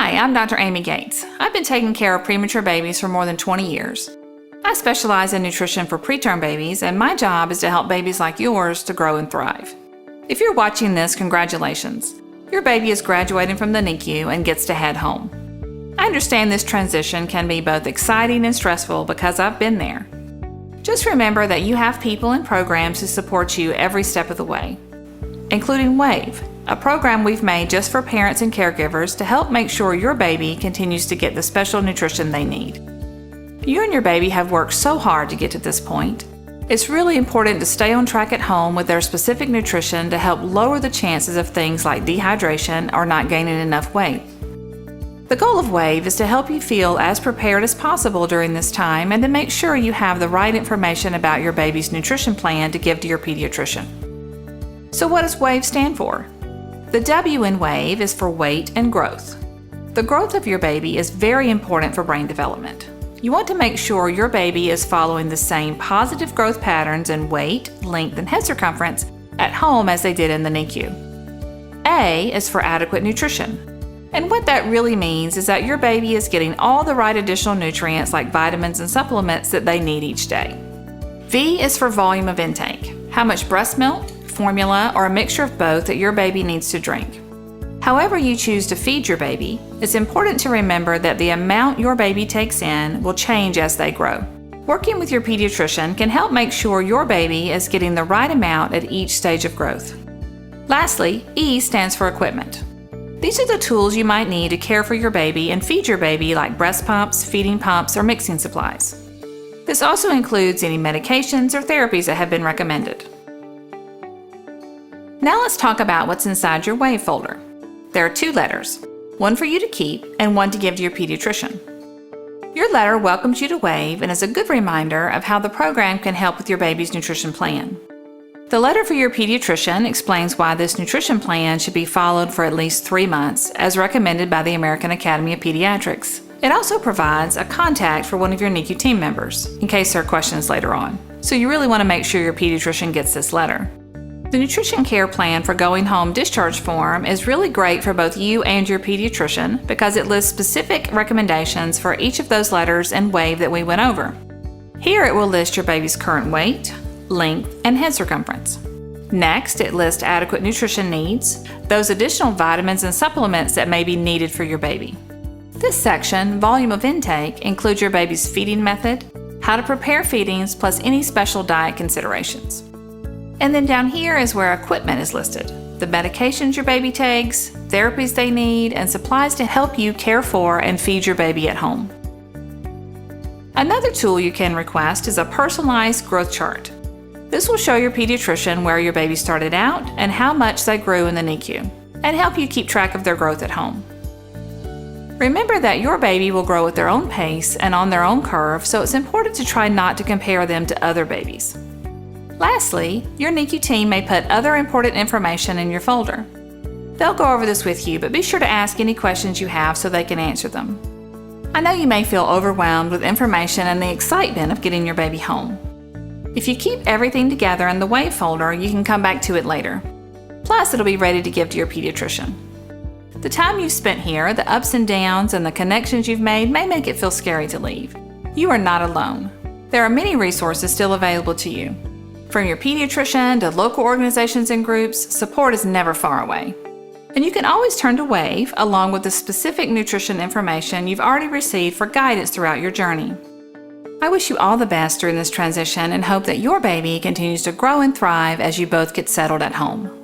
Hi, I'm Dr. Amy Gates. I've been taking care of premature babies for more than 20 years. I specialize in nutrition for preterm babies, and my job is to help babies like yours to grow and thrive. If you're watching this, congratulations. Your baby is graduating from the NICU and gets to head home. I understand this transition can be both exciting and stressful because I've been there. Just remember that you have people and programs who support you every step of the way, including WAVE, a program we've made just for parents and caregivers to help make sure your baby continues to get the special nutrition they need. You and your baby have worked so hard to get to this point. It's really important to stay on track at home with their specific nutrition to help lower the chances of things like dehydration or not gaining enough weight. The goal of WAVE is to help you feel as prepared as possible during this time and to make sure you have the right information about your baby's nutrition plan to give to your pediatrician. So what does WAVE stand for? The W in WAVE is for weight and growth. The growth of your baby is very important for brain development. You want to make sure your baby is following the same positive growth patterns in weight, length, and head circumference at home as they did in the NICU. A is for adequate nutrition. And what that really means is that your baby is getting all the right additional nutrients like vitamins and supplements that they need each day. V is for volume of intake. How much breast milk, formula, or a mixture of both that your baby needs to drink. However you choose to feed your baby, it's important to remember that the amount your baby takes in will change as they grow. Working with your pediatrician can help make sure your baby is getting the right amount at each stage of growth. Lastly, E stands for equipment. These are the tools you might need to care for your baby and feed your baby, like breast pumps, feeding pumps, or mixing supplies. This also includes any medications or therapies that have been recommended. Now let's talk about what's inside your WAVE folder. There are 2 letters, one for you to keep and one to give to your pediatrician. Your letter welcomes you to WAVE and is a good reminder of how the program can help with your baby's nutrition plan. The letter for your pediatrician explains why this nutrition plan should be followed for at least 3 months, as recommended by the American Academy of Pediatrics. It also provides a contact for one of your NICU team members, in case there are questions later on. So you really want to make sure your pediatrician gets this letter. The Nutrition Care Plan for Going Home Discharge form is really great for both you and your pediatrician because it lists specific recommendations for each of those letters and WAVE that we went over. Here it will list your baby's current weight, length, and head circumference. Next, it lists adequate nutrition needs, those additional vitamins and supplements that may be needed for your baby. This section, Volume of Intake, includes your baby's feeding method, how to prepare feedings, plus any special diet considerations. And then down here is where equipment is listed. The medications your baby takes, therapies they need, and supplies to help you care for and feed your baby at home. Another tool you can request is a personalized growth chart. This will show your pediatrician where your baby started out and how much they grew in the NICU, and help you keep track of their growth at home. Remember that your baby will grow at their own pace and on their own curve, so it's important to try not to compare them to other babies. Lastly, your NICU team may put other important information in your folder. They'll go over this with you, but be sure to ask any questions you have so they can answer them. I know you may feel overwhelmed with information and the excitement of getting your baby home. If you keep everything together in the WAVE folder, you can come back to it later. Plus, it'll be ready to give to your pediatrician. The time you've spent here, the ups and downs, and the connections you've made may make it feel scary to leave. You are not alone. There are many resources still available to you. From your pediatrician to local organizations and groups, support is never far away. And you can always turn to WAVE along with the specific nutrition information you've already received for guidance throughout your journey. I wish you all the best during this transition and hope that your baby continues to grow and thrive as you both get settled at home.